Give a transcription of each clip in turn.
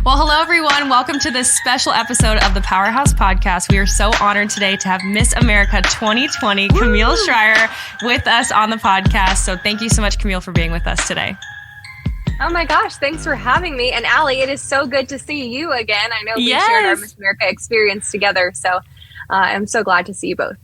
Well, hello, everyone. Welcome to this special episode of the Powerhouse podcast. We are so honored today to have Miss America 2020, Camille Schrier, with us on the podcast. So thank you so much, Camille, for being with us today. Oh my gosh, thanks for having me. And Allie, it is so good to see you again. I know we shared our Miss America experience together, so I'm so glad to see you both.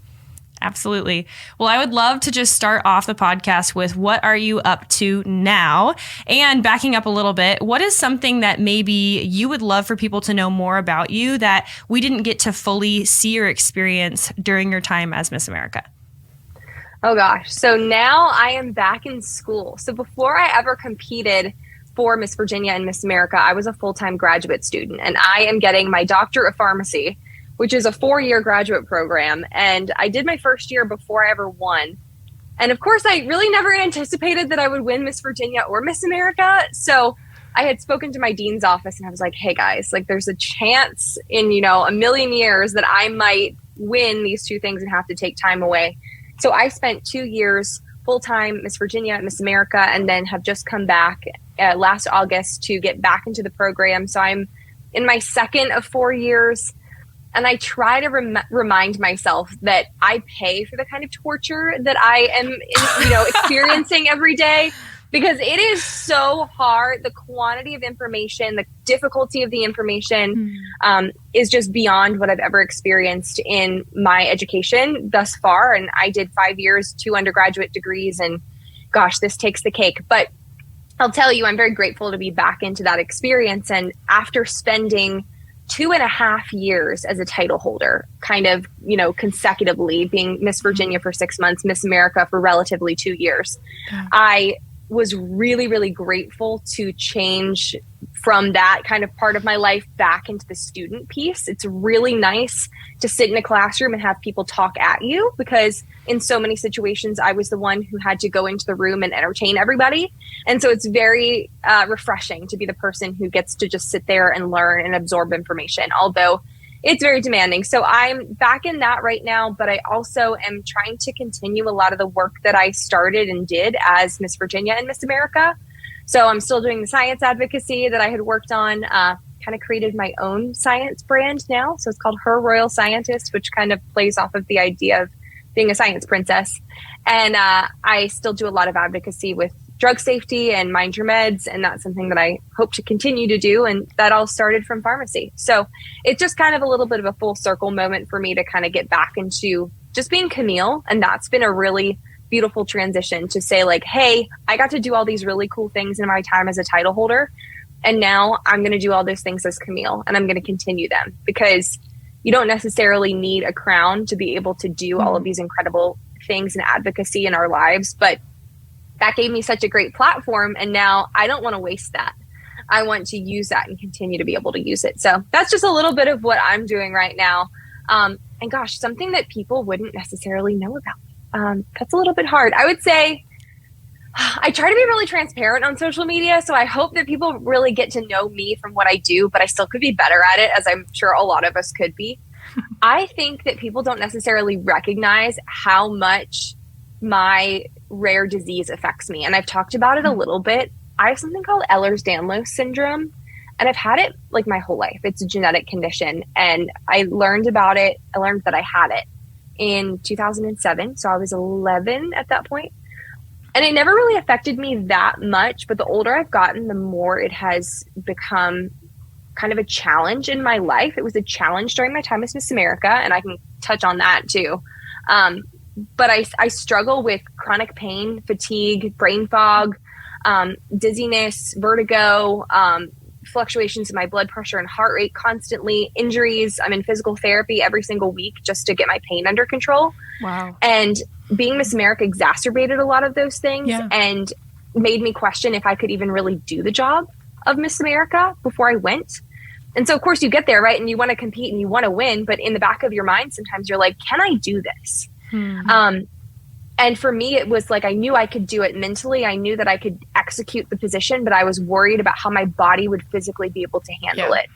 Absolutely. Well, I would love to just start off the podcast with what are you up to now? And backing up a little bit, what is something that maybe you would love for people to know more about you that we didn't get to fully see or experience during your time as Miss America? Oh gosh. So now I am back in school. So before I ever competed for Miss Virginia and Miss America, I was a full-time graduate student, and I am getting my Doctor of Pharmacy, which is a 4-year graduate program. And I did my first year before I ever won. And of course, I really never anticipated that I would win Miss Virginia or Miss America. So I had spoken to my dean's office and I was like, hey guys, like there's a chance in, a million years that I might win these two things and have to take time away. So I spent 2 years full-time Miss Virginia, Miss America, and then have just come back last August to get back into the program. So I'm in my second of 4 years. And I try to remind myself that I pay for the kind of torture that I am, experiencing every day, because it is so hard. The quantity of information, the difficulty of the information is just beyond what I've ever experienced in my education thus far. And I did 5 years, 2 undergraduate degrees, and gosh, this takes the cake. But I'll tell you, I'm very grateful to be back into that experience. And after spending 2.5 years as a title holder, kind of, consecutively being Miss Virginia for 6 months, Miss America for relatively 2 years. I was really, really grateful to change from that kind of part of my life back into the student piece. It's really nice to sit in a classroom and have people talk at you, because in so many situations, I was the one who had to go into the room and entertain everybody. And so it's very refreshing to be the person who gets to just sit there and learn and absorb information, although it's very demanding. So I'm back in that right now, but I also am trying to continue a lot of the work that I started and did as Miss Virginia and Miss America. So I'm still doing the science advocacy that I had worked on, kind of created my own science brand now. So it's called Her Royal Scientist, which kind of plays off of the idea of being a science princess. And I still do a lot of advocacy with drug safety and mind your meds. And that's something that I hope to continue to do. And that all started from pharmacy. So it's just kind of a little bit of a full circle moment for me to kind of get back into just being Camille. And that's been a really beautiful transition to say, like, hey, I got to do all these really cool things in my time as a title holder. And now I'm going to do all those things as Camille, and I'm going to continue them, because you don't necessarily need a crown to be able to do all of these incredible things in advocacy in our lives. But that gave me such a great platform. And now I don't want to waste that. I want to use that and continue to be able to use it. So that's just a little bit of what I'm doing right now. And gosh, something that people wouldn't necessarily know about. That's a little bit hard. I would say I try to be really transparent on social media. So I hope that people really get to know me from what I do, but I still could be better at it, as I'm sure a lot of us could be. I think that people don't necessarily recognize how much my rare disease affects me. And I've talked about it a little bit. I have something called Ehlers-Danlos syndrome, and I've had it like my whole life. It's a genetic condition. And I learned about it. I learned that I had it in 2007. So I was 11 at that point. And it never really affected me that much. But the older I've gotten, the more it has become kind of a challenge in my life. It was a challenge during my time as Miss America, and I can touch on that too. But I struggle with chronic pain, fatigue, brain fog, dizziness, vertigo, fluctuations in my blood pressure and heart rate constantly, injuries. I'm in physical therapy every single week just to get my pain under control. Wow. And being Miss America exacerbated a lot of those things and made me question if I could even really do the job of Miss America before I went. And so of course you get there, right? And you want to compete and you want to win, but in the back of your mind, sometimes you're like, can I do this? And for me, it was like, I knew I could do it mentally. I knew that I could execute the position, but I was worried about how my body would physically be able to handle it.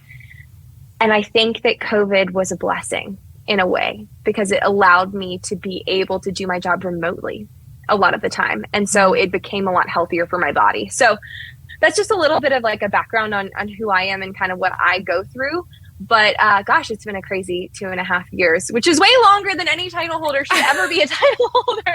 And I think that COVID was a blessing in a way, because it allowed me to be able to do my job remotely a lot of the time. And so it became a lot healthier for my body. So that's just a little bit of like a background on who I am and kind of what I go through. But gosh, it's been a crazy 2.5 years, which is way longer than any title holder should ever be a title holder.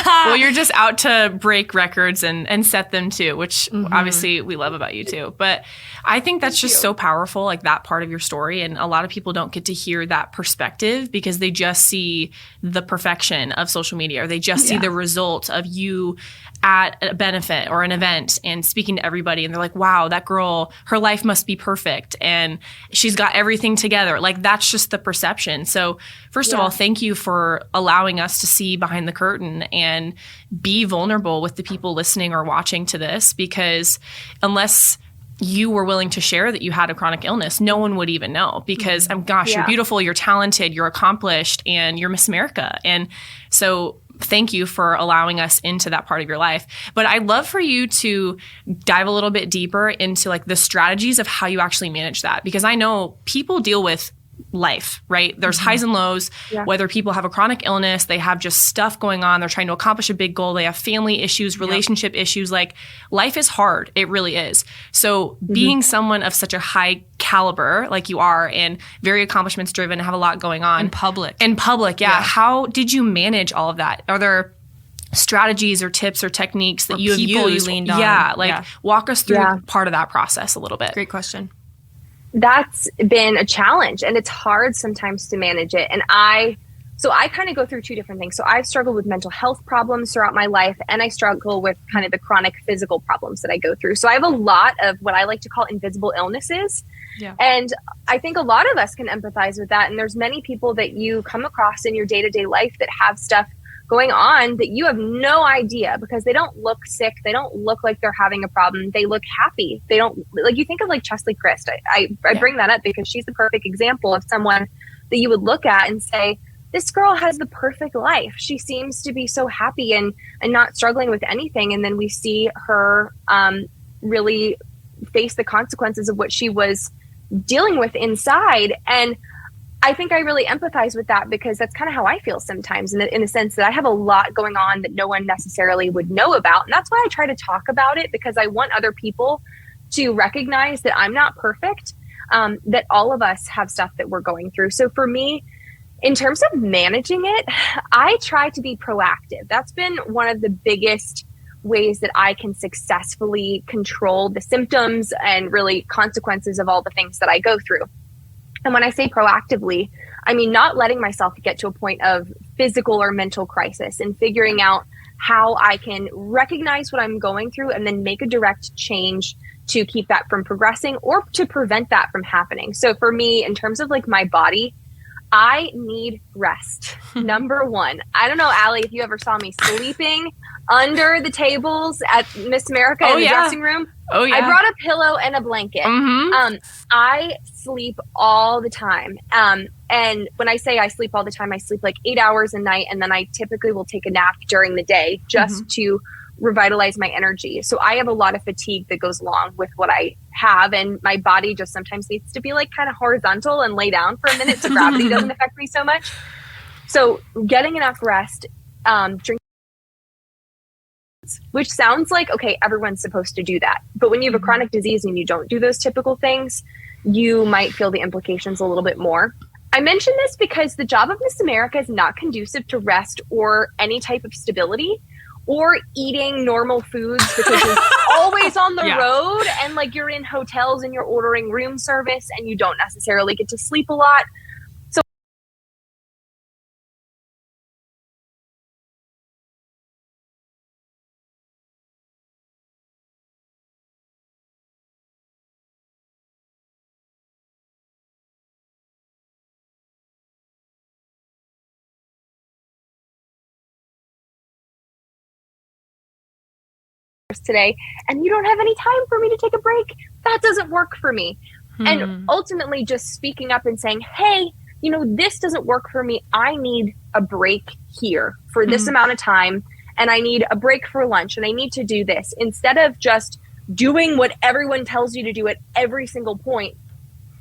Well, you're just out to break records and set them too, which obviously we love about you too. But I think that's just so powerful, like that part of your story. And a lot of people don't get to hear that perspective because they just see the perfection of social media, or they just see the result of you at a benefit or an event and speaking to everybody. And they're like, wow, that girl, her life must be perfect. And she's got everything together. Like, that's just the perception. So first of all, thank you for allowing us to see behind the curtain and be vulnerable with the people listening or watching to this, because unless you were willing to share that you had a chronic illness, no one would even know, because you're beautiful, you're talented, you're accomplished, and you're Miss America. And so thank you for allowing us into that part of your life. But I'd love for you to dive a little bit deeper into like the strategies of how you actually manage that, because I know people deal with life, right? There's highs and lows, whether people have a chronic illness, they have just stuff going on, they're trying to accomplish a big goal, they have family issues, relationship issues, like life is hard. It really is. So being someone of such a high caliber like you are, and very accomplishments driven, have a lot going on. In public. How did you manage all of that? Are there strategies or tips or techniques that you have used? You leaned on? Walk us through part of that process a little bit. Great question. That's been a challenge, and it's hard sometimes to manage it. And I kind of go through two different things. So I've struggled with mental health problems throughout my life, and I struggle with kind of the chronic physical problems that I go through. So I have a lot of what I like to call invisible illnesses. Yeah. And I think a lot of us can empathize with that. And there's many people that you come across in your day-to-day life that have stuff going on that you have no idea, because they don't look sick. They don't look like they're having a problem. They look happy. They don't, like, you think of like Chesley Christ. I bring that up because she's the perfect example of someone that you would look at and say, this girl has the perfect life. She seems to be so happy and not struggling with anything. And then we see her really face the consequences of what she was dealing with inside. And I think I really empathize with that, because that's kind of how I feel sometimes, in the sense that I have a lot going on that no one necessarily would know about. And that's why I try to talk about it, because I want other people to recognize that I'm not perfect, that all of us have stuff that we're going through. So for me, in terms of managing it, I try to be proactive. That's been one of the biggest ways that I can successfully control the symptoms and really consequences of all the things that I go through. And when I say proactively, I mean not letting myself get to a point of physical or mental crisis, and figuring out how I can recognize what I'm going through and then make a direct change to keep that from progressing or to prevent that from happening. So for me, in terms of like my body, I need rest. Number one. I don't know, Allie, if you ever saw me sleeping under the tables at Miss America in the dressing room. Oh, yeah. I brought a pillow and a blanket. I sleep all the time. And when I say I sleep all the time, I sleep like 8 hours a night. And then I typically will take a nap during the day just to revitalize my energy. So I have a lot of fatigue that goes along with what I have. And my body just sometimes needs to be like kind of horizontal and lay down for a minute so gravity doesn't affect me so much. So getting enough rest, drinking, which sounds like, okay, everyone's supposed to do that. But when you have a chronic disease and you don't do those typical things, you might feel the implications a little bit more. I mention this because the job of Miss America is not conducive to rest or any type of stability or eating normal foods, because you're always on the road, and like you're in hotels and you're ordering room service and you don't necessarily get to sleep a lot. So today, and you don't have any time for me to take a break, that doesn't work for me. And ultimately just speaking up and saying, hey, you know, this doesn't work for me. I need a break here for this amount of time, and I need a break for lunch, and I need to do this, instead of just doing what everyone tells you to do at every single point.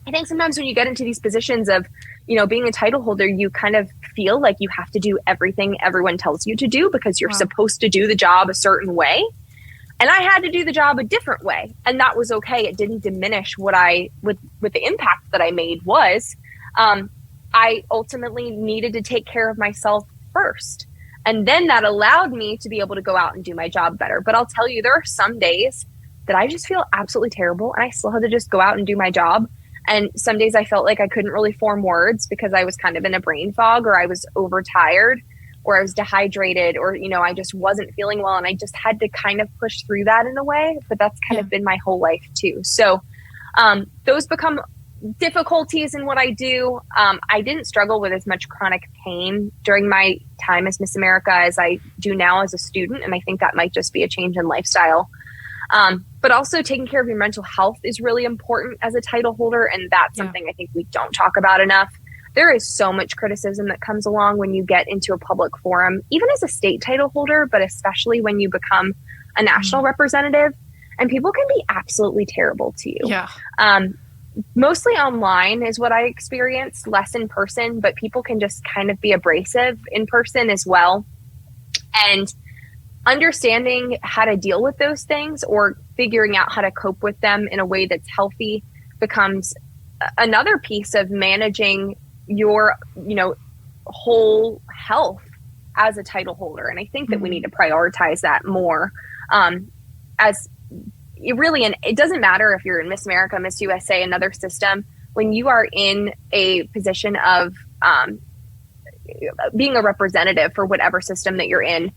I think sometimes when you get into these positions of, you know, being a title holder, you kind of feel like you have to do everything everyone tells you to do because you're supposed to do the job a certain way. And I had to do the job a different way. And that was okay. It didn't diminish what with the impact that I made was, I ultimately needed to take care of myself first. And then that allowed me to be able to go out and do my job better. But I'll tell you, there are some days that I just feel absolutely terrible and I still had to just go out and do my job. And some days I felt like I couldn't really form words because I was kind of in a brain fog, or I was overtired, or I was dehydrated, or, I just wasn't feeling well. And I just had to kind of push through that in a way, but that's kind of been my whole life too. So those become difficulties in what I do. I didn't struggle with as much chronic pain during my time as Miss America as I do now as a student. And I think that might just be a change in lifestyle. But also taking care of your mental health is really important as a title holder. And that's something I think we don't talk about enough. There is so much criticism that comes along when you get into a public forum, even as a state title holder, but especially when you become a national representative, and people can be absolutely terrible to you. Yeah. Mostly online is what I experienced, less in person, but people can just kind of be abrasive in person as well. And understanding how to deal with those things or figuring out how to cope with them in a way that's healthy becomes another piece of managing your, whole health as a title holder. And I think that we need to prioritize that more, as it really, and it doesn't matter if you're in Miss America, Miss USA, another system, when you are in a position of being a representative for whatever system that you're in,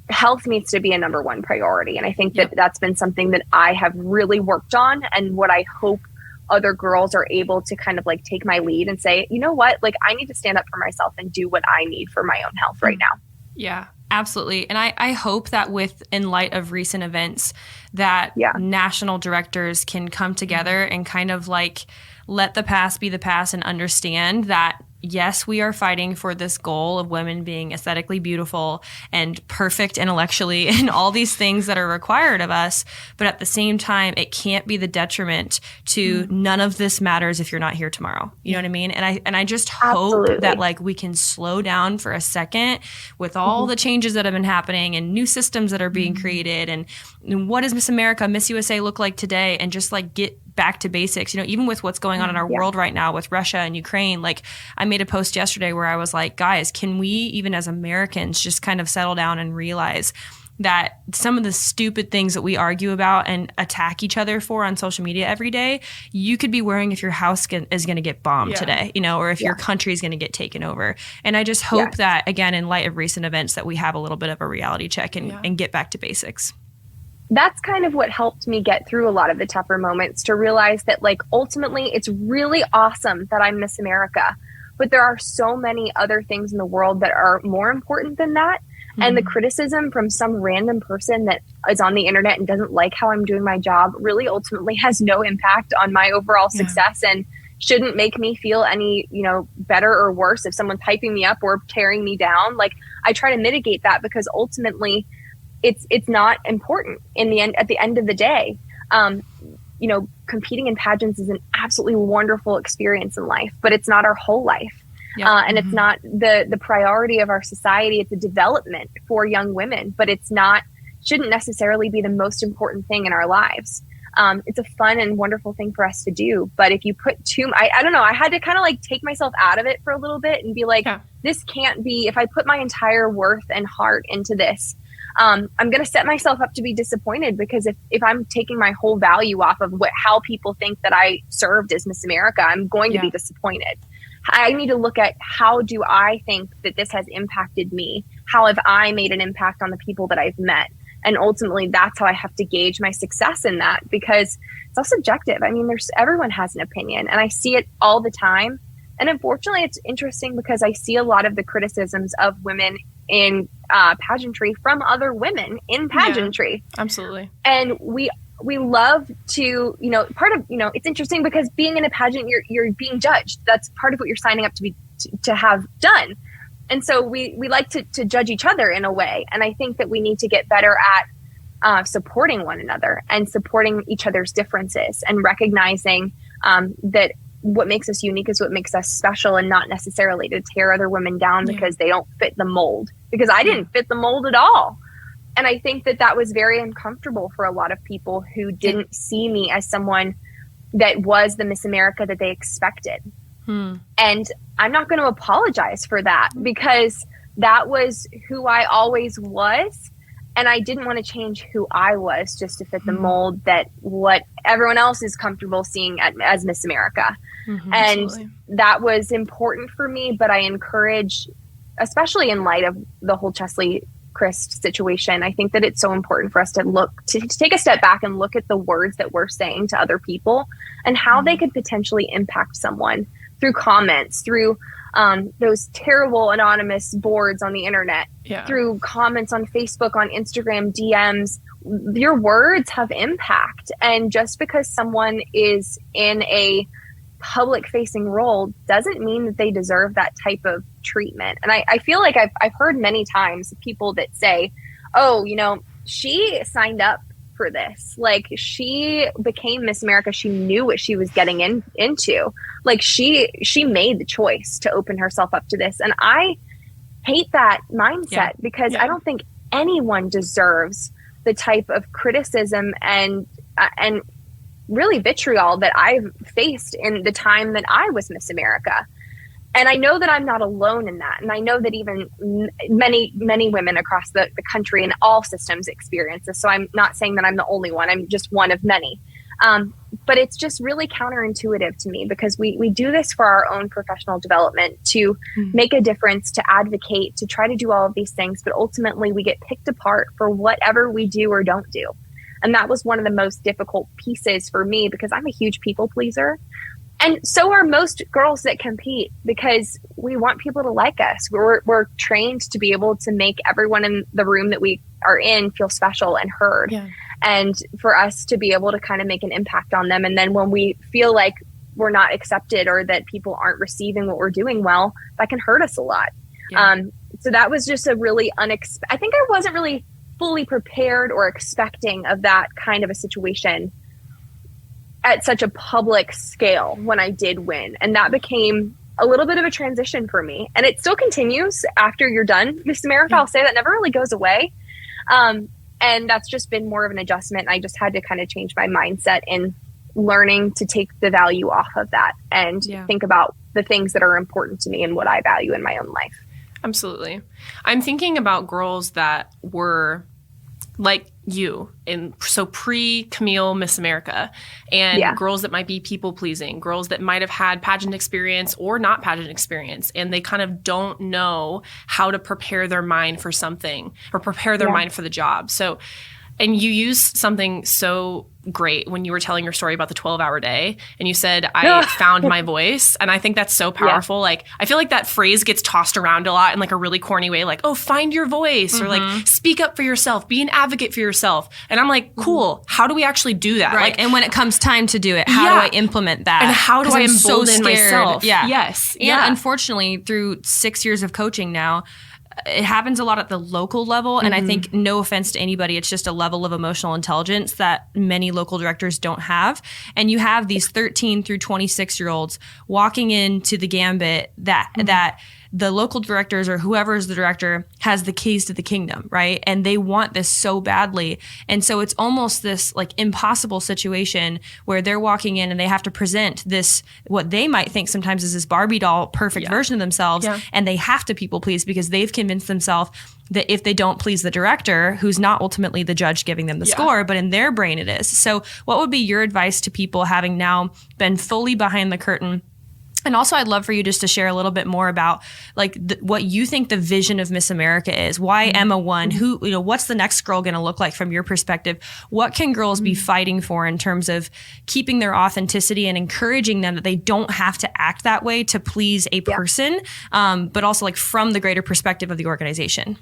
health needs to be a number one priority. And I think that that's been something that I have really worked on, and what I hope other girls are able to kind of like take my lead and say, you know what, like I need to stand up for myself and do what I need for my own health right now. Yeah, absolutely. And I hope that in light of recent events, that national directors can come together and kind of like let the past be the past and understand that, yes, we are fighting for this goal of women being aesthetically beautiful and perfect intellectually and all these things that are required of us. But at the same time, it can't be the detriment to none of this matters if you're not here tomorrow. You know what I mean? And I just hope that like we can slow down for a second with all the changes that have been happening and new systems that are being created. And what does Miss America, Miss USA look like today? And just like get back to basics, even with what's going on in our world right now with Russia and Ukraine. Like I made a post yesterday where I was like, guys, can we, even as Americans, just kind of settle down and realize that some of the stupid things that we argue about and attack each other for on social media every day, you could be worrying if your house is going to get bombed today, or if your country is going to get taken over. And I just hope that, again, in light of recent events, that we have a little bit of a reality check and get back to basics. That's kind of what helped me get through a lot of the tougher moments, to realize that like ultimately it's really awesome that I'm Miss America, but there are so many other things in the world that are more important than that. And the criticism from some random person that is on the internet and doesn't like how I'm doing my job really ultimately has no impact on my overall success and shouldn't make me feel any, better or worse if someone's hyping me up or tearing me down. Like I try to mitigate that, because ultimately it's not important in the end. At the end of the day, competing in pageants is an absolutely wonderful experience in life, but it's not our whole life. And it's not the priority of our society. It's a development for young women, but shouldn't necessarily be the most important thing in our lives. It's a fun and wonderful thing for us to do. But if you put I don't know, I had to kind of like take myself out of it for a little bit and be like, this can't be, if I put my entire worth and heart into this, I'm going to set myself up to be disappointed, because if I'm taking my whole value off of how people think that I served as Miss America, I'm going to be disappointed. I need to look at, how do I think that this has impacted me? How have I made an impact on the people that I've met? And ultimately, that's how I have to gauge my success in that, because it's all subjective. I mean, everyone has an opinion, and I see it all the time. And unfortunately, it's interesting because I see a lot of the criticisms of women in pageantry from other women in pageantry. Yeah, absolutely. And we love to, it's interesting because being in a pageant, you're being judged. That's part of what you're signing up to have done. And so we like to judge each other in a way. And I think that we need to get better at supporting one another and supporting each other's differences, and recognizing that what makes us unique is what makes us special, and not necessarily to tear other women down because they don't fit the mold. Because I didn't fit the mold at all. And I think that that was very uncomfortable for a lot of people who didn't see me as someone that was the Miss America that they expected. And I'm not going to apologize for that, because that was who I always was. And I didn't want to change who I was just to fit the mold that what everyone else is comfortable seeing as Miss America. And absolutely. That was important for me. But I encourage, especially in light of the whole Chesley Christ situation, I think that it's so important for us to take a step back and look at the words that we're saying to other people and how they could potentially impact someone through comments, through those terrible anonymous boards on the internet, through comments on Facebook, on Instagram, DMs. Your words have impact. And just because someone is in a public facing role doesn't mean that they deserve that type of treatment. And I feel like I've heard many times people that say, oh, you know, she signed up for this. Like, she became Miss America. She knew what she was getting into. Like, she made the choice to open herself up to this. And I hate that mindset because I don't think anyone deserves the type of criticism and really vitriol that I've faced in the time that I was Miss America. And I know that I'm not alone in that. And I know that even many, many women across the country and all systems experience this. So I'm not saying that I'm the only one. I'm just one of many. But it's just really counterintuitive to me, because we do this for our own professional development, to make a difference, to advocate, to try to do all of these things. But ultimately, we get picked apart for whatever we do or don't do. And that was one of the most difficult pieces for me, because I'm a huge people pleaser. And so are most girls that compete, because we want people to like us. We're trained to be able to make everyone in the room that we are in feel special and heard. Yeah. And for us to be able to kind of make an impact on them. And then when we feel like we're not accepted or that people aren't receiving what we're doing well, that can hurt us a lot. Yeah. So that was just a really I think I wasn't really fully prepared or expecting of that kind of a situation at such a public scale when I did win. And that became a little bit of a transition for me. And it still continues after you're done Miss America. I'll say that never really goes away. And that's just been more of an adjustment. I just had to kind of change my mindset in learning to take the value off of that and think about the things that are important to me and what I value in my own life. Absolutely. I'm thinking about girls that were like you, so pre-Camille Miss America, and girls that might be people pleasing, girls that might have had pageant experience or not pageant experience, and they kind of don't know how to prepare their mind for something or prepare their mind for the job. So, and you used something so great when you were telling your story about the 12-hour day, and you said, I found my voice. And I think that's so powerful. Like, I feel like that phrase gets tossed around a lot in like a really corny way, like, oh, find your voice, or like speak up for yourself, be an advocate for yourself. And I'm like, cool, how do we actually do that? Right. Like, and when it comes time to do it, how do I implement that? And how do I embolden myself? Yeah. Yes. And unfortunately, through 6 years of coaching now, it happens a lot at the local level. And I think, no offense to anybody, it's just a level of emotional intelligence that many local directors don't have. And you have these 13 through 26-year-olds walking into the gambit that the local directors or whoever is the director has the keys to the kingdom, right? And they want this so badly. And so it's almost this like impossible situation where they're walking in and they have to present this, what they might think sometimes is this Barbie doll perfect version of themselves. Yeah. And they have to people please because they've convinced themselves that if they don't please the director, who's not ultimately the judge giving them the score, but in their brain it is. So what would be your advice to people having now been fully behind the curtain? And also, I'd love for you just to share a little bit more about like what you think the vision of Miss America is. Why Emma won? Who, what's the next girl going to look like from your perspective? What can girls be fighting for in terms of keeping their authenticity and encouraging them that they don't have to act that way to please a person, but also like from the greater perspective of the organization?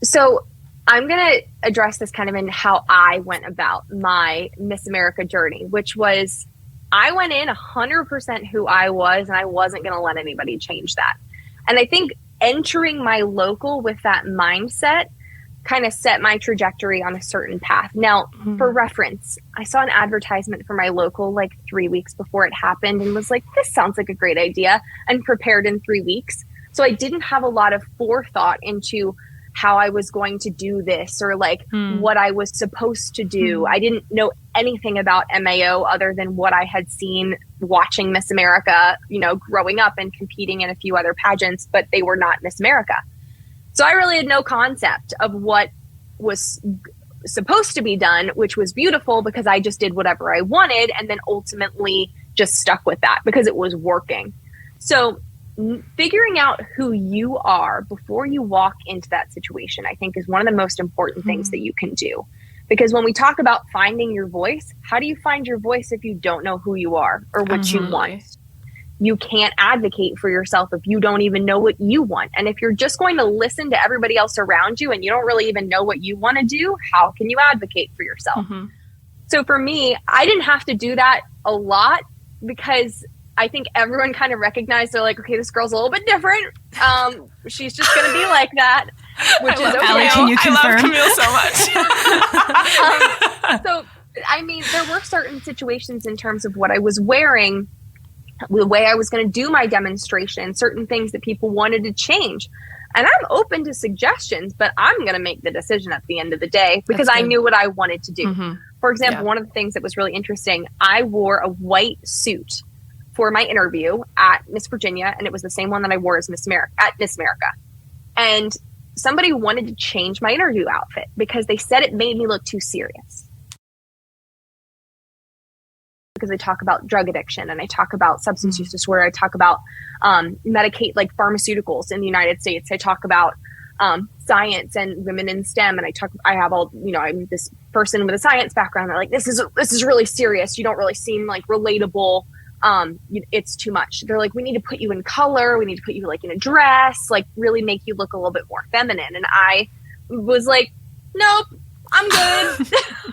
So I'm going to address this kind of in how I went about my Miss America journey, which was I went in 100% who I was, and I wasn't going to let anybody change that. And I think entering my local with that mindset kind of set my trajectory on a certain path. Now, for reference, I saw an advertisement for my local like 3 weeks before it happened and was like, this sounds like a great idea, and prepared in 3 weeks. So I didn't have a lot of forethought into how I was going to do this or like what I was supposed to do. I didn't know anything about MAO other than what I had seen watching Miss America, you know, growing up and competing in a few other pageants, but they were not Miss America. So I really had no concept of what was supposed to be done, which was beautiful because I just did whatever I wanted and then ultimately just stuck with that because it was working. So figuring out who you are before you walk into that situation, I think is one of the most important things that you can do. Because when we talk about finding your voice, how do you find your voice if you don't know who you are or what you want? You can't advocate for yourself if you don't even know what you want. And if you're just going to listen to everybody else around you and you don't really even know what you want to do, how can you advocate for yourself? So for me, I didn't have to do that a lot because I think everyone kind of recognized, they're like, okay, this girl's a little bit different. She's just going to be like that, which is okay. Allie, can you confirm? I love Camille so much. So, I mean, there were certain situations in terms of what I was wearing, the way I was going to do my demonstration, certain things that people wanted to change. And I'm open to suggestions, but I'm going to make the decision at the end of the day because I knew what I wanted to do. For example, one of the things that was really interesting, I wore a white suit for my interview at Miss Virginia, and it was the same one that I wore as Miss America at Miss America. And somebody wanted to change my interview outfit because they said it made me look too serious. Because I talk about drug addiction and I talk about substance use disorder. I talk about medicate like pharmaceuticals in the United States. I talk about science and women in STEM. And I have all, you know, I'm this person with a science background. They're like, this is really serious. You don't really seem like relatable. It's too much. They're like, we need to put you in color. We need to put you like in a dress, like really make you look a little bit more feminine. And I was like, nope, I'm good.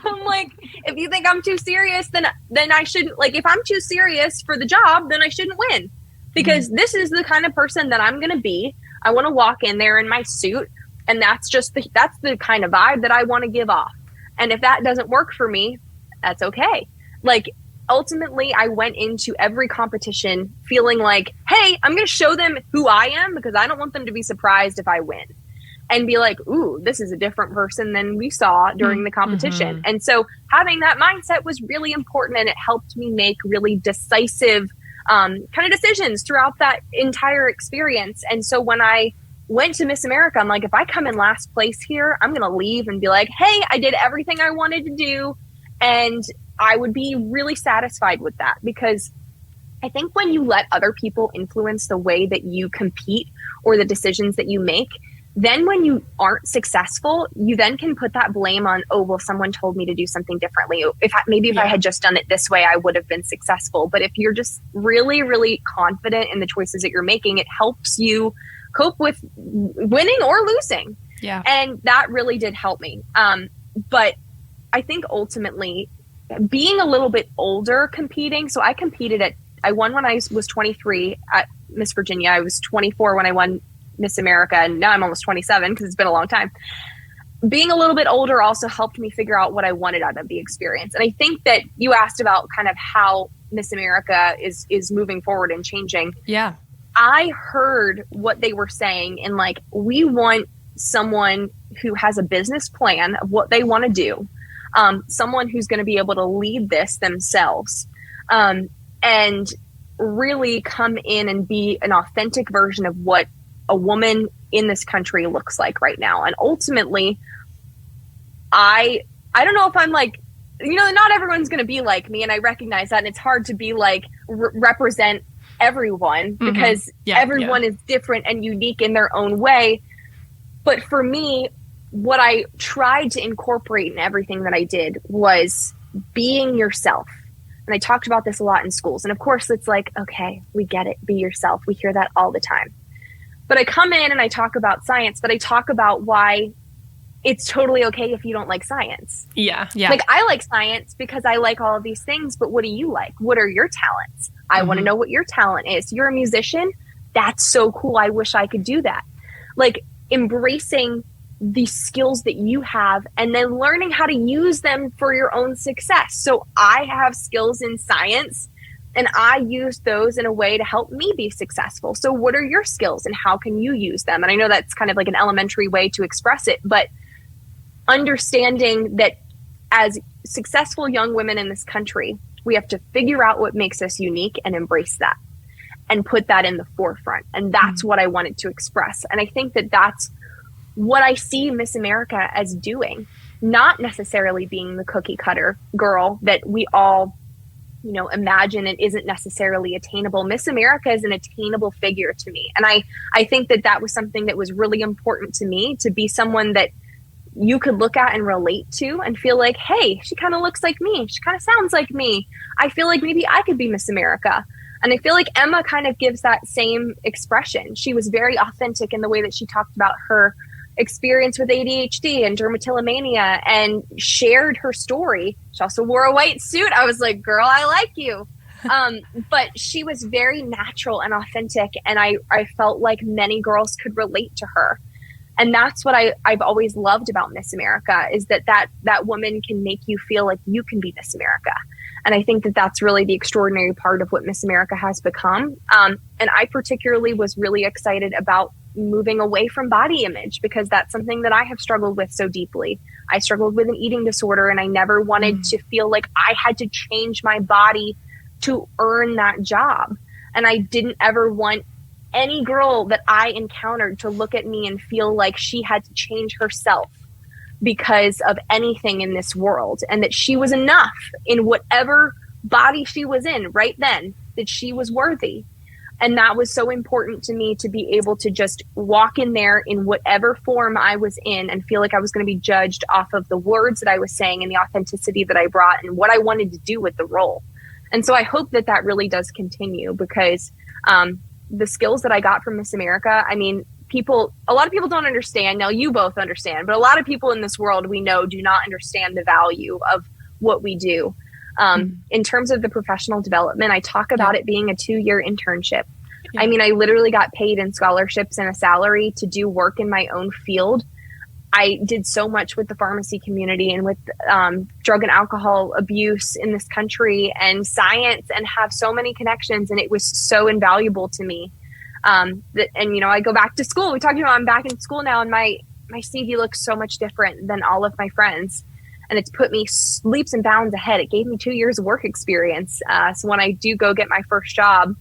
I'm like, if you think I'm too serious, then I shouldn't, like, if I'm too serious for the job, then I shouldn't win because this is the kind of person that I'm going to be. I want to walk in there in my suit. And that's the kind of vibe that I want to give off. And if that doesn't work for me, that's okay. Like, ultimately, I went into every competition feeling like, hey, I'm going to show them who I am because I don't want them to be surprised if I win and be like, ooh, this is a different person than we saw during the competition. And so having that mindset was really important and it helped me make really decisive kind of decisions throughout that entire experience. And so when I went to Miss America, I'm like, if I come in last place here, I'm going to leave and be like, hey, I did everything I wanted to do. And I would be really satisfied with that because I think when you let other people influence the way that you compete or the decisions that you make, then when you aren't successful, you then can put that blame on, oh, well, someone told me to do something differently. If I had just done it this way, I would have been successful. But if you're just really, really confident in the choices that you're making, it helps you cope with winning or losing. Yeah. And that really did help me. But I think ultimately being a little bit older competing. So I won when I was 23 at Miss Virginia. I was 24 when I won Miss America. And now I'm almost 27 because it's been a long time. Being a little bit older also helped me figure out what I wanted out of the experience. And I think that you asked about kind of how Miss America is moving forward and changing. Yeah. I heard what they were saying and like, we want someone who has a business plan of what they want to do. Someone who's going to be able to lead this themselves and really come in and be an authentic version of what a woman in this country looks like right now. And ultimately, I don't know if I'm like, you know, not everyone's going to be like me. And I recognize that. And it's hard to be like, represent everyone because everyone is different and unique in their own way. But for me, what I tried to incorporate in everything that I did was being yourself. And I talked about this a lot in schools. And of course, it's like, okay, we get it. Be yourself. We hear that all the time. But I come in and I talk about science, but I talk about why it's totally okay if you don't like science. Yeah. Like, I like science because I like all of these things, but what do you like? What are your talents? I want to know what your talent is. You're a musician? That's so cool. I wish I could do that. Like, embracing the skills that you have and then learning how to use them for your own success. So I have skills in science And I use those in a way to help me be successful. So what are your skills and how can you use them? And I know that's kind of like an elementary way to express it, but understanding that as successful young women in this country, we have to figure out what makes us unique and embrace that and put that in the forefront. And that's what I wanted to express. And I think that that's what I see Miss America as doing, not necessarily being the cookie cutter girl that we all, you know, imagine it isn't necessarily attainable. Miss America is an attainable figure to me. And I think that that was something that was really important to me, to be someone that you could look at and relate to and feel like, hey, she kind of looks like me. She kind of sounds like me. I feel like maybe I could be Miss America. And I feel like Emma kind of gives that same expression. She was very authentic in the way that she talked about her experience with ADHD and dermatillomania and shared her story. She also wore a white suit. I was like, girl, I like you. But she was very natural and authentic. And I felt like many girls could relate to her. And that's what I've always loved about Miss America, is that woman can make you feel like you can be Miss America. And I think that that's really the extraordinary part of what Miss America has become. And I particularly was really excited about moving away from body image, because that's something that I have struggled with so deeply. I struggled with an eating disorder, and I never wanted to feel like I had to change my body to earn that job. And I didn't ever want any girl that I encountered to look at me and feel like she had to change herself because of anything in this world, and that she was enough in whatever body she was in right then, that she was worthy. And that was so important to me, to be able to just walk in there in whatever form I was in and feel like I was going to be judged off of the words that I was saying and the authenticity that I brought and what I wanted to do with the role. And so I hope that that really does continue, because the skills that I got from Miss America, I mean, a lot of people don't understand. Now, you both understand, but a lot of people in this world we know do not understand the value of what we do. In terms of the professional development, I talk about it being a 2-year internship. I mean, I literally got paid in scholarships and a salary to do work in my own field. I did so much with the pharmacy community and with drug and alcohol abuse in this country and science, and have so many connections. And it was so invaluable to me. And, you know, I go back to school. We talked about I'm back in school now, and my CV looks so much different than all of my friends. And it's put me leaps and bounds ahead. It gave me 2 years of work experience. So when I do go get my first job,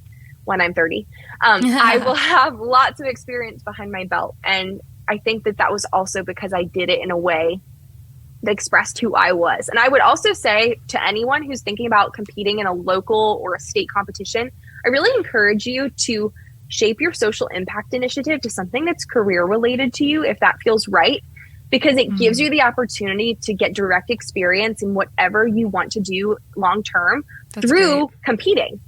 when I'm 30, I will have lots of experience behind my belt. And I think that that was also because I did it in a way that expressed who I was. And I would also say to anyone who's thinking about competing in a local or a state competition, I really encourage you to shape your social impact initiative to something that's career related to you, if that feels right, because it gives you the opportunity to get direct experience in whatever you want to do long term through competing.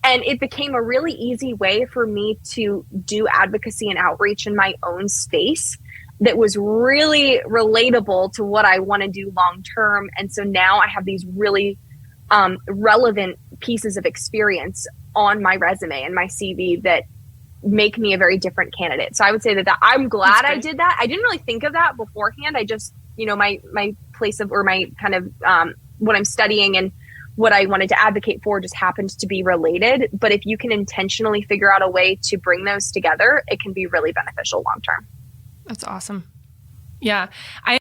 And it became a really easy way for me to do advocacy and outreach in my own space that was really relatable to what I want to do long term. And so now I have these really relevant pieces of experience on my resume and my CV that make me a very different candidate. So I would say that I'm glad I did that. I didn't really think of that beforehand. I just, you know, my place of, or my kind of what I'm studying and what I wanted to advocate for just happened to be related. But if you can intentionally figure out a way to bring those together, it can be really beneficial long term. That's awesome. Yeah. I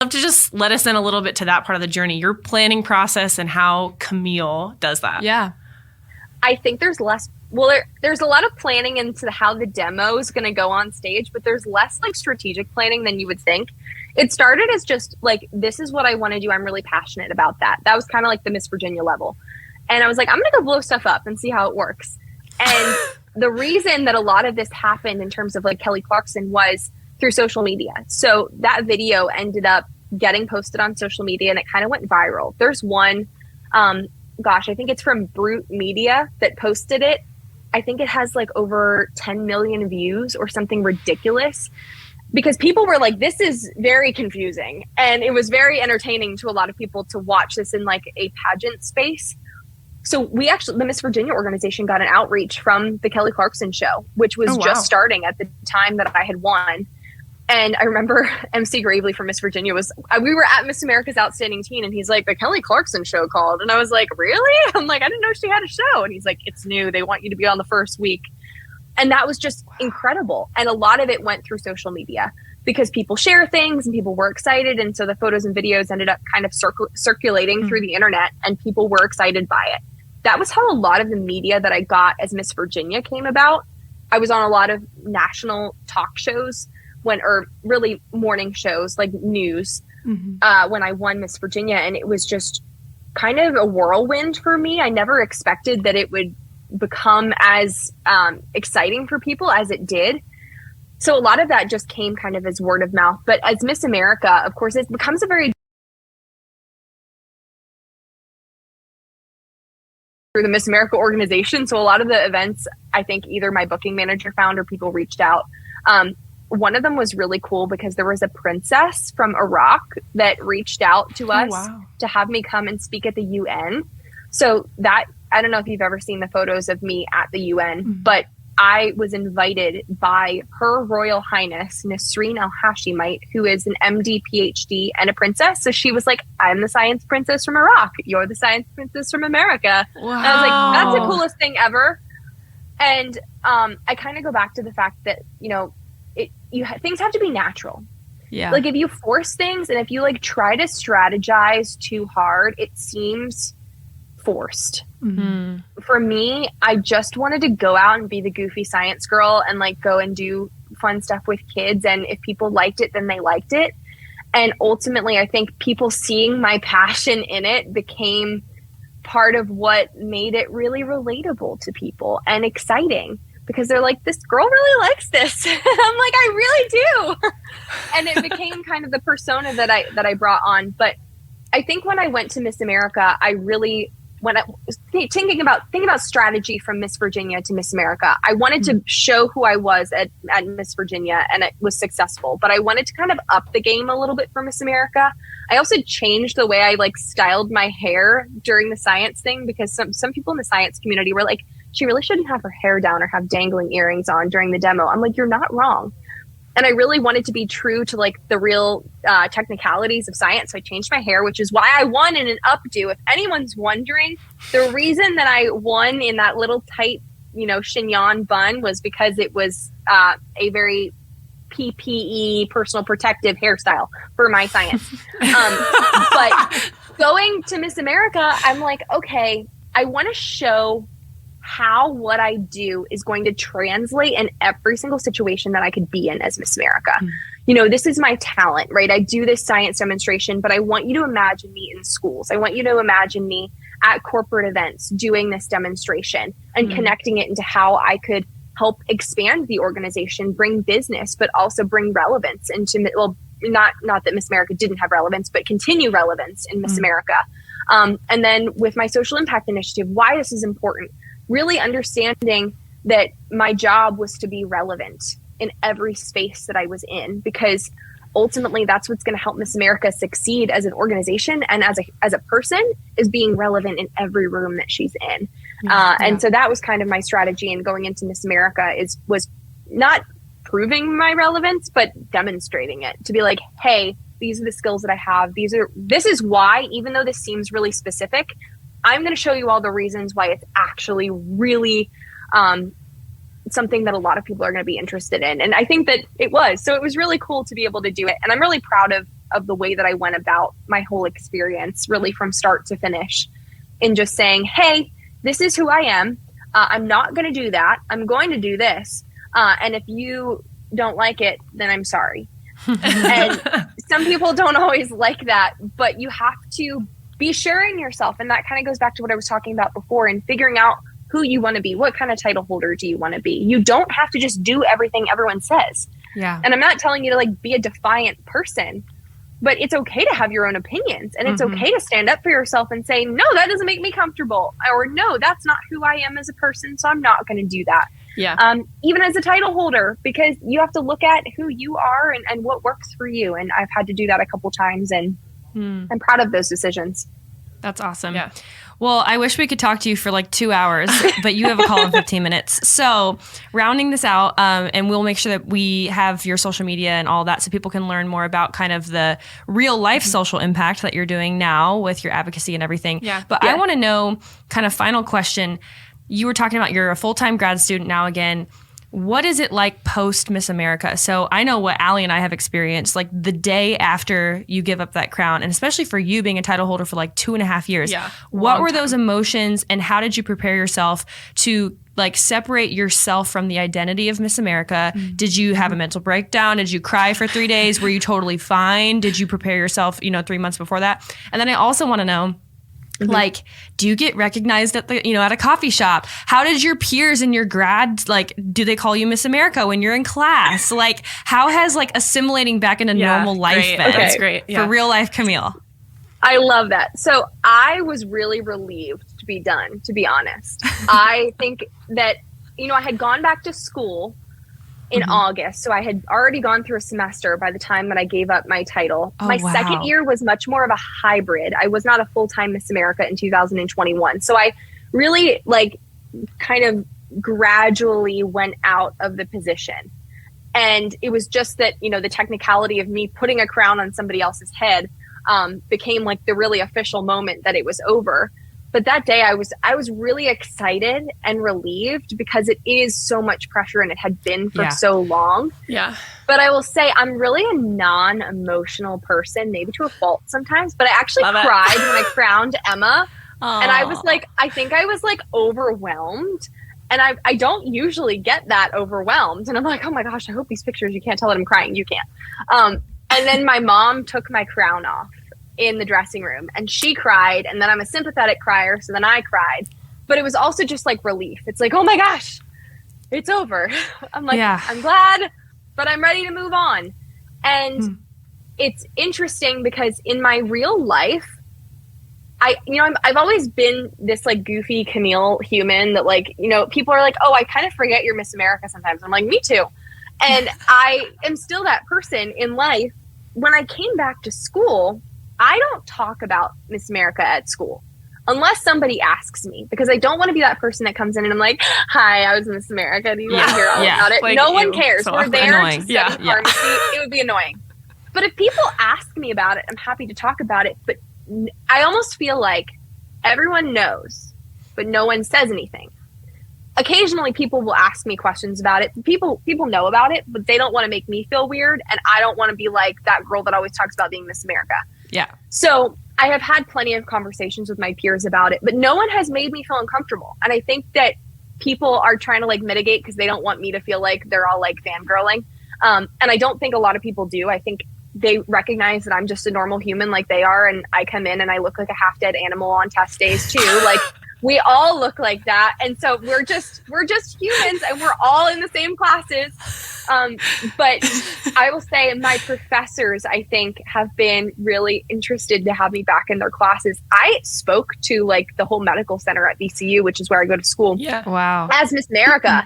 love to just let us in a little bit to that part of the journey, your planning process and how Camille does that. Yeah. I think there's less, there's a lot of planning into how the demo is going to go on stage, but there's less like strategic planning than you would think. It started as just like, this is what I want to do. I'm really passionate about that. That was kind of like the Miss Virginia level. And I was like, I'm going to go blow stuff up and see how it works. And the reason that a lot of this happened in terms of like Kelly Clarkson was through social media. So that video ended up getting posted on social media and it kind of went viral. There's one, I think it's from Brute Media that posted it. I think it has like over 10 million views or something ridiculous, because people were like, this is very confusing. And it was very entertaining to a lot of people to watch this in like a pageant space. So the Miss Virginia organization got an outreach from the Kelly Clarkson show, which was just starting at the time that I had won. And I remember MC Gravely from Miss Virginia we were at Miss America's Outstanding Teen, and he's like, the Kelly Clarkson show called. And I was like, really? I'm like, I didn't know she had a show. And he's like, it's new. They want you to be on the first week. And that was just incredible. And a lot of it went through social media because people share things and people were excited. And so the photos and videos ended up kind of circulating through the internet, and people were excited by it. That was how a lot of the media that I got as Miss Virginia came about. I was on a lot of national talk shows or really morning shows like news when I won Miss Virginia. And it was just kind of a whirlwind for me. I never expected that it would become as exciting for people as it did. So a lot of that just came kind of as word of mouth. But as Miss America, of course, it becomes a very through the Miss America organization. So a lot of the events, I think either my booking manager found or people reached out. One of them was really cool because there was a princess from Iraq that reached out to us to have me come and speak at the UN. So that, I don't know if you've ever seen the photos of me at the UN, but I was invited by Her Royal Highness, Nasreen Al-Hashimite, who is an MD, PhD, and a princess. So she was like, I'm the science princess from Iraq. You're the science princess from America. Wow. And I was like, that's the coolest thing ever. And I kind of go back to the fact that, things have to be natural. Yeah. Like if you force things and if you like try to strategize too hard, it seems forced. For me, I just wanted to go out and be the goofy science girl and like go and do fun stuff with kids. And if people liked it, then they liked it. And ultimately, I think people seeing my passion in it became part of what made it really relatable to people and exciting, because they're like, this girl really likes this. I'm like, I really do. And it became kind of the persona that I brought on. But I think when I went to Miss America, when I was thinking about strategy from Miss Virginia to Miss America, I wanted to show who I was at Miss Virginia, and it was successful. But I wanted to kind of up the game a little bit for Miss America. I also changed the way I like styled my hair during the science thing, because some people in the science community were like, she really shouldn't have her hair down or have dangling earrings on during the demo. I'm like, you're not wrong. And I really wanted to be true to like the real technicalities of science. So I changed my hair, which is why I won in an updo. If anyone's wondering, the reason that I won in that little tight, chignon bun was because it was a very PPE, personal protective hairstyle for my science. But going to Miss America, I'm like, okay, I want to show how what I do is going to translate in every single situation that I could be in as Miss America. This is my talent, right? I do this science demonstration, but I want you to imagine me in schools. I want you to imagine me at corporate events doing this demonstration and connecting it into how I could help expand the organization, bring business, but also bring relevance into, well, not that Miss America didn't have relevance, but continue relevance in Miss America. And then with my social impact initiative, why this is important. Really understanding that my job was to be relevant in every space that I was in, because ultimately that's what's going to help Miss America succeed as an organization and as a person, is being relevant in every room that she's in. And so that was kind of my strategy in going into Miss America was not proving my relevance, but demonstrating it, to be like, hey, these are the skills that I have. This is why, even though this seems really specific, I'm going to show you all the reasons why it's actually really something that a lot of people are going to be interested in. And I think that it was. So it was really cool to be able to do it. And I'm really proud of the way that I went about my whole experience, really from start to finish, in just saying, hey, this is who I am. I'm not going to do that. I'm going to do this. And if you don't like it, then I'm sorry. And some people don't always like that, but you have to be sure in yourself. And that kind of goes back to what I was talking about before, and figuring out who you want to be. What kind of title holder do you want to be? You don't have to just do everything everyone says. Yeah. And I'm not telling you to like be a defiant person, but it's okay to have your own opinions, and it's okay to stand up for yourself and say, no, that doesn't make me comfortable, or no, that's not who I am as a person, so I'm not going to do that. Yeah. Even as a title holder, because you have to look at who you are and what works for you. And I've had to do that a couple times, and I'm proud of those decisions. That's awesome. Yeah. Well, I wish we could talk to you for like 2 hours, but you have a call in 15 minutes. So rounding this out, and we'll make sure that we have your social media and all that so people can learn more about kind of the real life social impact that you're doing now with your advocacy and everything. Yeah. But I want to know, kind of final question, you were talking about you're a full-time grad student now again. What is it like post Miss America? So I know what Allie and I have experienced, like the day after you give up that crown, and especially for you being a title holder for like 2.5 years. Yeah, what were those emotions, and how did you prepare yourself to like separate yourself from the identity of Miss America? Did you have a mental breakdown? Did you cry for 3 days? Were you totally fine? Did you prepare yourself, 3 months before that? And then I also want to know, like, do you get recognized at the, at a coffee shop? How did your peers and your grads, like, do they call you Miss America when you're in class? Like, how has like assimilating back into normal life been? That's great. For real life Camille? I love that. So I was really relieved to be done, to be honest. I think that, I had gone back to school in August. So I had already gone through a semester by the time that I gave up my title. My second year was much more of a hybrid. I was not a full-time Miss America in 2021. So I really kind of gradually went out of the position. And it was just that, the technicality of me putting a crown on somebody else's head became like the really official moment that it was over. But that day I was really excited and relieved because it is so much pressure, and it had been for so long. Yeah. But I will say I'm really a non-emotional person, maybe to a fault sometimes, but I actually cried when I crowned Emma. Aww. And I was like, I think I was like overwhelmed. And I don't usually get that overwhelmed. And I'm like, oh my gosh, I hope these pictures, you can't tell that I'm crying. You can't. And then my mom took my crown off in the dressing room, and she cried, and then I'm a sympathetic crier, so then I cried. But it was also just like relief. It's like, oh my gosh, it's over. I'm like, I'm glad, but I'm ready to move on. And it's interesting because in my real life, I've always been this like goofy Camille human that people are like, oh, I kind of forget you're Miss America sometimes. I'm like, me too. And I am still that person in life. When I came back to school, I don't talk about Miss America at school unless somebody asks me, because I don't want to be that person that comes in and I'm like, hi, I was Miss America. Do you want to hear all about it? Like no one cares. So we're there annoying. to study pharmacy. It would be annoying. But if people ask me about it, I'm happy to talk about it. But I almost feel like everyone knows, but no one says anything. Occasionally people will ask me questions about it. People know about it, but they don't want to make me feel weird. And I don't want to be like that girl that always talks about being Miss America. Yeah. So I have had plenty of conversations with my peers about it, but no one has made me feel uncomfortable. And I think that people are trying to mitigate because they don't want me to feel like they're all fangirling. And I don't think a lot of people do. I think they recognize that I'm just a normal human like they are. And I come in and I look like a half dead animal on test days too. We all look like that. And so we're just humans, and we're all in the same classes. But I will say my professors, I think, have been really interested to have me back in their classes. I spoke to the whole medical center at VCU, which is where I go to school. Yeah. Wow. As Miss America,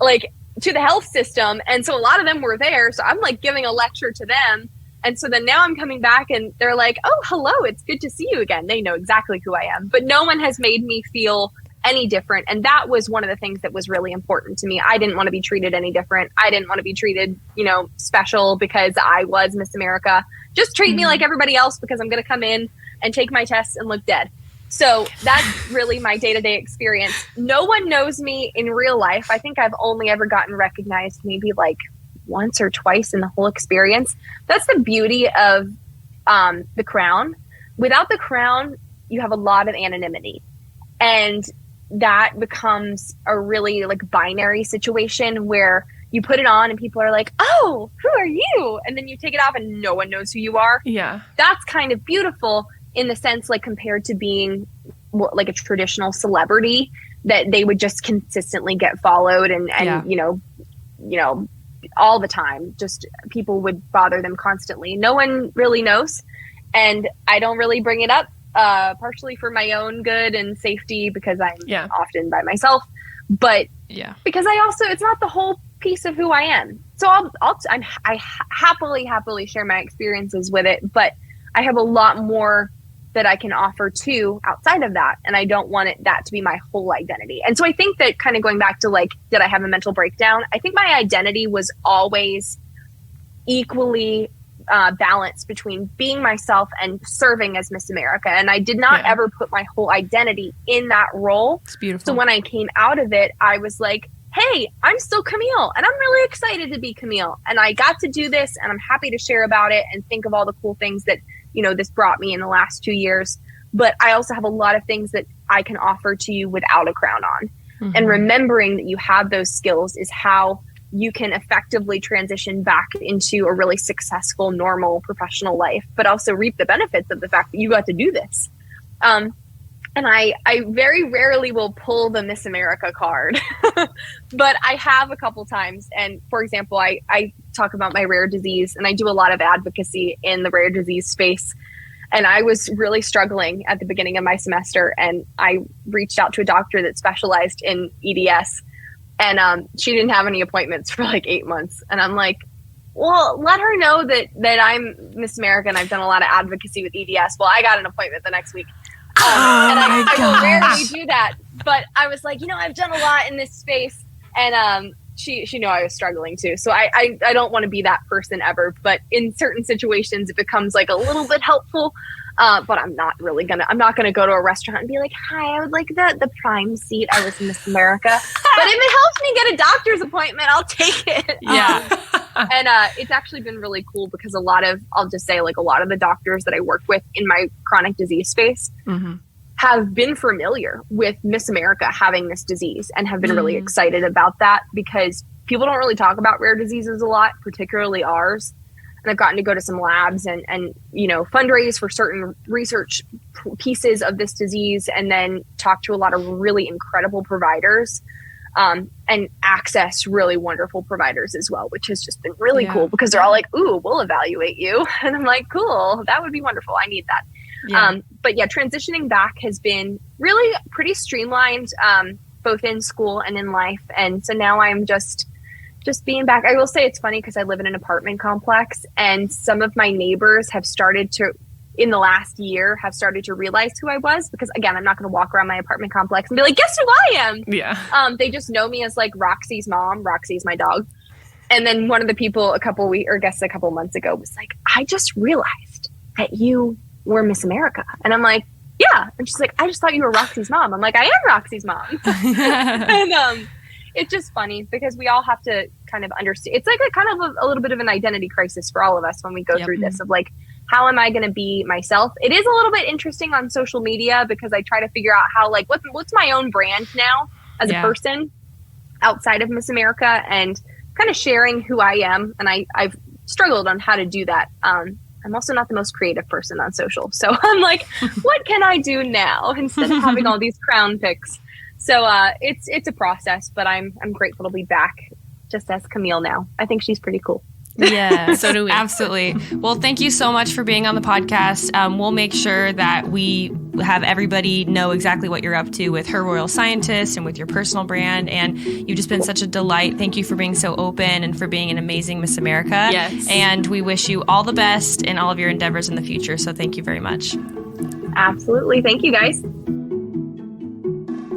to the health system. And so a lot of them were there. So I'm giving a lecture to them. And so then now I'm coming back and they're like, oh, hello, it's good to see you again. They know exactly who I am. But no one has made me feel any different. And that was one of the things that was really important to me. I didn't want to be treated any different. I didn't want to be treated, special because I was Miss America. Just treat me like everybody else because I'm going to come in and take my tests and look dead. So that's really my day-to-day experience. No one knows me in real life. I think I've only ever gotten recognized maybe once or twice in the whole experience. That's the beauty of the crown. Without the crown, you have a lot of anonymity. And that becomes a really binary situation where you put it on and people are like, oh, who are you? And then you take it off and no one knows who you are. Yeah. That's kind of beautiful in the sense compared to being a traditional celebrity that they would just consistently get followed and all the time. Just people would bother them constantly. No one really knows. And I don't really bring it up, partially for my own good and safety because I'm often by myself. But because it's not the whole piece of who I am. So I happily share my experiences with it, but I have a lot more that I can offer too outside of that. And I don't want that to be my whole identity. And so I think that kind of going back to like, did I have a mental breakdown? I think my identity was always equally balanced between being myself and serving as Miss America. And I did not ever put my whole identity in that role. It's beautiful. So when I came out of it, I was like, hey, I'm still Camille and I'm really excited to be Camille. And I got to do this and I'm happy to share about it and think of all the cool things that, this brought me in the last 2 years. But I also have a lot of things that I can offer to you without a crown on. Mm-hmm. And remembering that you have those skills is how you can effectively transition back into a really successful, normal, professional life, but also reap the benefits of the fact that you got to do this. And I very rarely will pull the Miss America card, but I have a couple times. And for example, I talk about my rare disease and I do a lot of advocacy in the rare disease space. And I was really struggling at the beginning of my semester. And I reached out to a doctor that specialized in EDS. And she didn't have any appointments for like 8 months. And I'm like, well, let her know that I'm Miss America and I've done a lot of advocacy with EDS. Well, I got an appointment the next week. And I will rarely do that. But I was like, I've done a lot in this space. And she knew I was struggling too. So I don't want to be that person ever. But in certain situations, it becomes like a little bit helpful. But I'm not going to go to a restaurant and be like, hi, I would like the prime seat. I was Miss America. But if it helps me get a doctor's appointment, I'll take it. Yeah. And it's actually been really cool because a lot of the doctors that I work with in my chronic disease space have been familiar with Miss America having this disease and have been really excited about that because people don't really talk about rare diseases a lot, particularly ours. And I've gotten to go to some labs and fundraise for certain research pieces of this disease and then talk to a lot of really incredible providers and access really wonderful providers as well, which has just been really cool because they're all like, ooh, we'll evaluate you. And I'm like, cool, that would be wonderful. I need that. Yeah. But transitioning back has been really pretty streamlined, both in school and in life. And so now I'm just being back. I will say it's funny because I live in an apartment complex and some of my neighbors have started to, in the last year, have started to realize who I was because again, I'm not going to walk around my apartment complex and be like, guess who I am? Yeah. They just know me as like Roxy's mom. Roxy's my dog. And then one of the people a couple months ago was like, I just realized that you were Miss America. And I'm like, yeah. And she's like, I just thought you were Roxy's mom. I'm like, I am Roxy's mom. And it's just funny because we all have to kind of understand. It's like a little bit of an identity crisis for all of us when we go through this of like, how am I going to be myself? It is a little bit interesting on social media because I try to figure out how like, what's my own brand now as a person outside of Miss America and kind of sharing who I am. And I've struggled on how to do that. I'm also not the most creative person on social. So I'm like, what can I do now instead of having all these crown pics? So it's a process, but I'm grateful to be back just as Camille now. I think she's pretty cool. Yeah, so do we. Absolutely. Well, thank you so much for being on the podcast. We'll make sure that we have everybody know exactly what you're up to with Her Royal Scientist and with your personal brand. And you've just been such a delight. Thank you for being so open and for being an amazing Miss America. Yes. And we wish you all the best in all of your endeavors in the future. So thank you very much. Absolutely. Thank you, guys.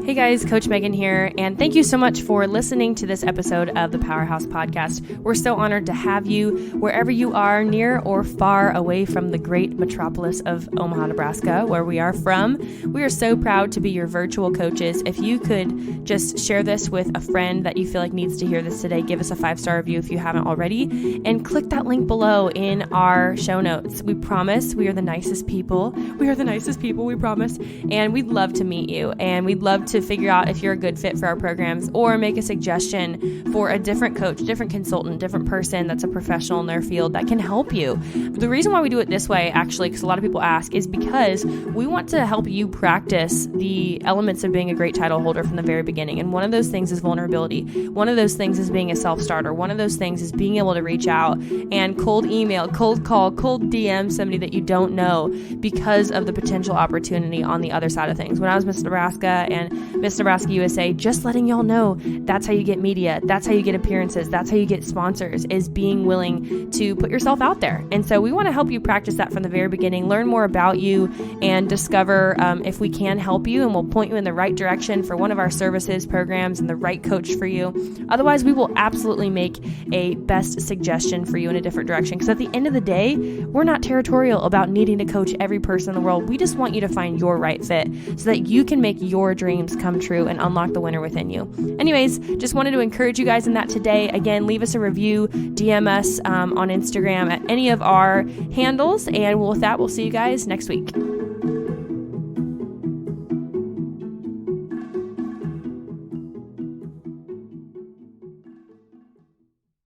Hey guys, Coach Megan here, and thank you so much for listening to this episode of the Powerhouse Podcast. We're so honored to have you wherever you are, near or far away from the great metropolis of Omaha, Nebraska, where we are from. We are so proud to be your virtual coaches. If you could just share this with a friend that you feel like needs to hear this today, give us a 5-star review if you haven't already, and click that link below in our show notes. We promise we are the nicest people. We are the nicest people, we promise, and we'd love to meet you, and we'd love to to figure out if you're a good fit for our programs, or make a suggestion for a different coach, different consultant, different person that's a professional in their field that can help you. The reason why we do it this way, actually, because a lot of people ask, is because we want to help you practice the elements of being a great title holder from the very beginning. And one of those things is vulnerability. One of those things is being a self-starter. One of those things is being able to reach out and cold email, cold call, cold DM somebody that you don't know because of the potential opportunity on the other side of things. When I was Miss Nebraska and Miss Nebraska USA, just letting y'all know that's how you get media, that's how you get appearances, that's how you get sponsors, is being willing to put yourself out there. And so we want to help you practice that from the very beginning, learn more about you, and discover if we can help you, and we'll point you in the right direction for one of our services, programs, and the right coach for you. Otherwise, we will absolutely make a best suggestion for you in a different direction, because at the end of the day, we're not territorial about needing to coach every person in the world. We just want you to find your right fit so that you can make your dreams come true and unlock the winner within you. Anyways, just wanted to encourage you guys in that today. Again, leave us a review, DM us on Instagram at any of our handles, and with that, we'll see you guys next week.